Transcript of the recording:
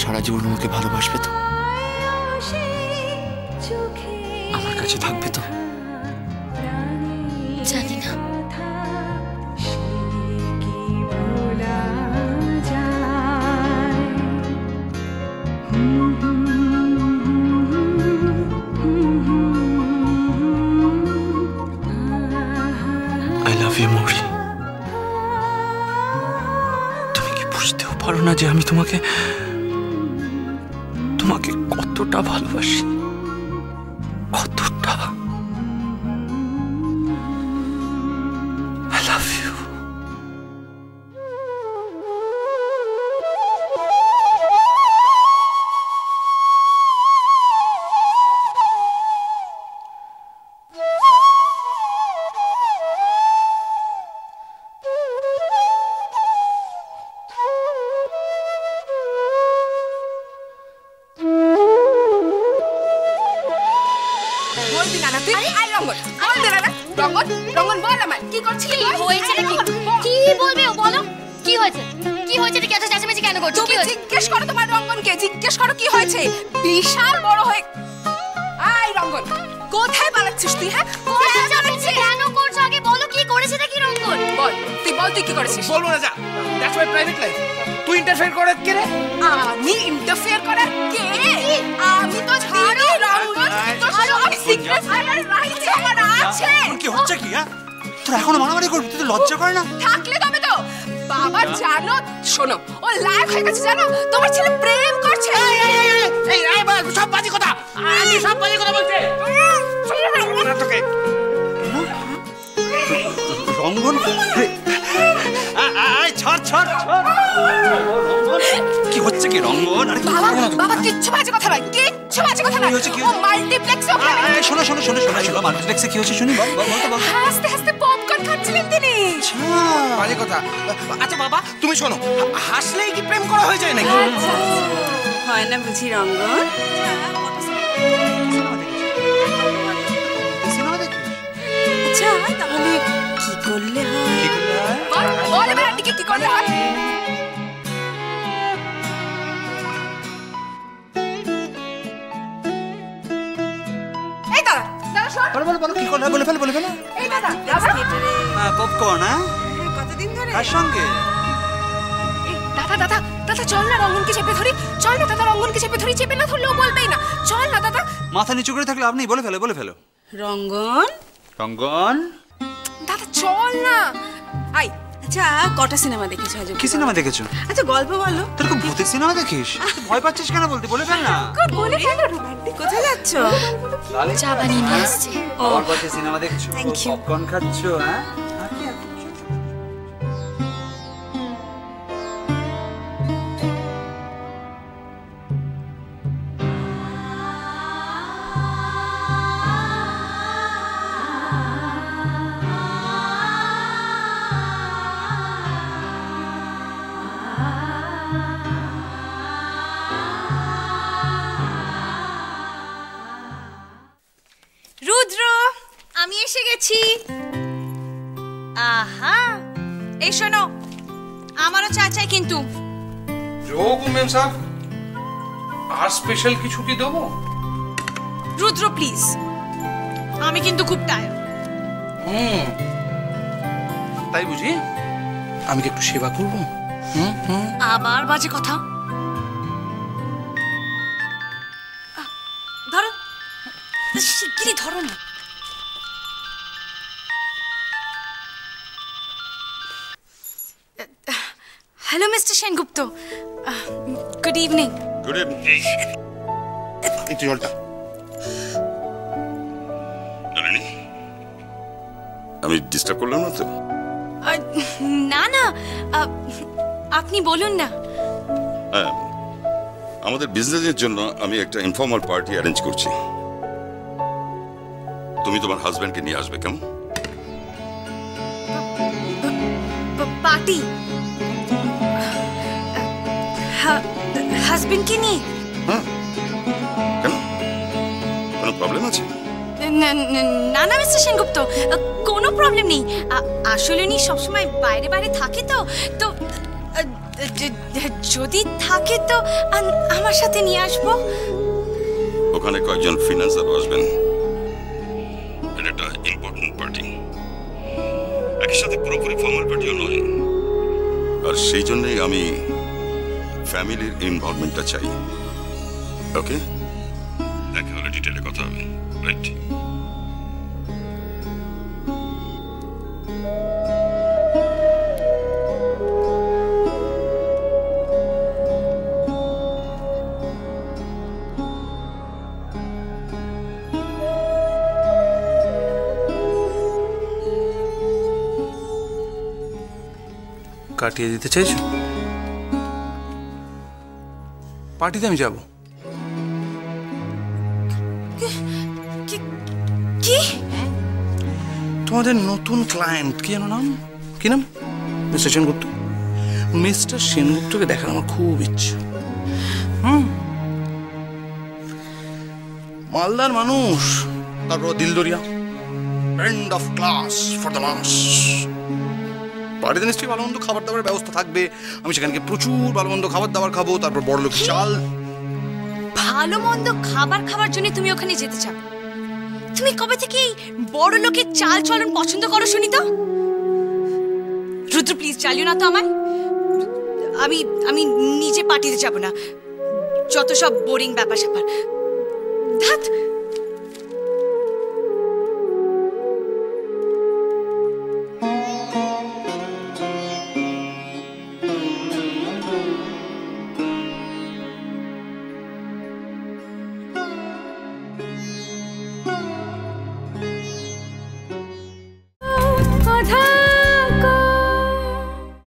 সারা জীবন আমাকে ভালোবাসবে তো? আমার কাছে থাকবে তো? জানি না। I love you, Mowgli। তুমি কি বুঝতেও পারো না যে আমি তোমাকে কতটা ভালোবাসি, কতটা। I love you। বিশাল বড় হয়ে আই রঙ্গন, কোথায় পালাচ্ছিস তুই? হ্যাঁ, কোথায় যাচ্ছিস? কেন করছো আগে বলো, কি করেছে নাকি রঙ্গন? বল, তুই বল, তুই কি করেছিস? বলবো না, যা। That's my private life. তুই ইন্টারফেয়ার করার কে রে? আমি ইন্টারফেয়ার করার কে? আমি তো ছাড়ো রঙ্গন, তো সব সিক্রেট রাইটস আমার আছে। কি হচ্ছে কি? হ্যাঁ, তোর এখনো মারামারি করবি? তুই তো লজ্জা করে না? থাকলে তবে তো বাবা জানো, শোনো, ও লাইভ হয়ে গেছে জানো, তোমার ছেলে প্রেম করছে। এই সব বাজে কথা, আমি সব বাজে কথা বলছে তোকে। রঙ্গন, ছাড় ছাড়। কি হচ্ছে কি রঙ্গন? বাবা কিচ্ছু বাজে কথা নয়, কিচ্ছু বাজে কথা নয়। ও মাল্টিপ্লেক্সে শোনো শোনো শোনো শোনো শোনো মাল্টিপ্লেক্সে কি হচ্ছে শুনি? বল। হাসতে হাসতে পপকর্ন খাচ্ছিলেন তিনি। বাজে কথা। আচ্ছা বাবা, তুমি শোনো, হাসলেই কি প্রেম করা হয়ে যায় নাকি? হয় না বুঝি রঙ্গন? আচ্ছা তাহলে কি করলে হয়? বল এবার আন্টিকে কি করলে হয়? এই দাদা, দাদা বলো কি করলে? বলে ফেলো। এই দাদা, পপকর্ন। হ্যাঁ, কতদিন ধরে? কার সঙ্গে? দাদা চল না, রঙ্গনকে চেপে ধরি। চল না দাদা, রঙ্গনকে চেপে ধরি। চেপে না ধরলেও বলবেই না। চল না দাদা। মাথা নিচু করে থাকলে আপনি বলে ফেলো। রঙ্গন দাদা চল না। আই, আচ্ছা কটা সিনেমা দেখেছো আজ? কি সিনেমা দেখেছো? আচ্ছা গল্প বলো। তোর কি ভূতের সিনেমা দেখিস? ভয় পাচ্ছিস কেন? বলে ফেল না। বলে ফেল। রোমান্টিক। কোথায় যাচ্ছ? চা বানিয়ে নিয়ে আসছি। আমার পাশে সিনেমা দেখছো, পপকর্ন খাচ্ছো? হ্যাঁ, এসে গেছি। আহা, এই শোনো, আমারও চা চাই কিন্তু। যোগ মেম সাহেব, আর স্পেশাল কিছু কি দেবো? রুদ্র প্লিজ, আমি কিন্তু খুব টায়ার্ড। তাই বুঝি? আমি কি একটু সেবা করবো? আবার বাজে কথা। ধরো, শিগগিরই ধরো না। Hello mister Sengupta, good evening. Good evening. একটু জলটা। আমি ডিস্টার্ব করলাম না তো? না না, আপনি বলুন না। হ্যাঁ, আমাদের বিজনেসের জন্য আমি একটা ইনফর্মাল পার্টি অ্যারেঞ্জ করছি। তুমি তোমার হাজবেন্ডকে নিয়ে আসবে, কেমন? পার্টি? হাজবেন্ডকে নিয়ে? হ্যাঁ, কেন? কোনো প্রবলেম আছে? না না মিস্টার সেনগুপ্ত, কোনো প্রবলেম নেই। আসলে উনি সবসময় বাইরে বাইরে থাকে, তো তো যদি থাকে তো আমার সাথে নিয়ে আসবো। ওখানে কয়েকজন ফিন্যান্সার আসবেন। এটা একটা ইম্পর্টেন্ট পার্টি, একই সাথে পুরোপুরি ফর্মাল পার্টিও নয়। আর সেই জন্যই আমি ফ্যামিলির ইনভলভমেন্টটা চাই। ওকে, দেখা হলে ডিটেলে কথা হবে, রাইট? কাটিয়ে দিতে চাইছো? পার্টিতে আমি যাব। কি? তোমাদের নতুন ক্লায়েন্ট কি যেন নাম? কি নাম? মিস্টার সেনগুপ্ত। মিস্টার সেনগুপ্তকে দেখার আমার খুব ইচ্ছা। মালদার মানুষ, তারপর দিলদরিয়া, end of class for the mass. বাড়িতে নিশ্চয়ই ভালো মন্দ খাবার দাবার ব্যবস্থা থাকবে। আমি সেখানে গিয়ে প্রচুর ভালো মন্দ খাবার দাবার খাবো। তারপর বড় লোকের চাল। ভালো মন্দ খাবার খাওয়ার জন্য তুমি ওখানে যেতে চাও? তুমি কবে থেকে এই বড় লোকের চাল চলন পছন্দ করো শুনি তো? রুদ্র প্লিজ চালিও না তো আমায়। আমি আমি নিজে পার্টিতে যাব না, যত সব বোরিং ব্যাপার স্যাপার। ধ্যাৎ।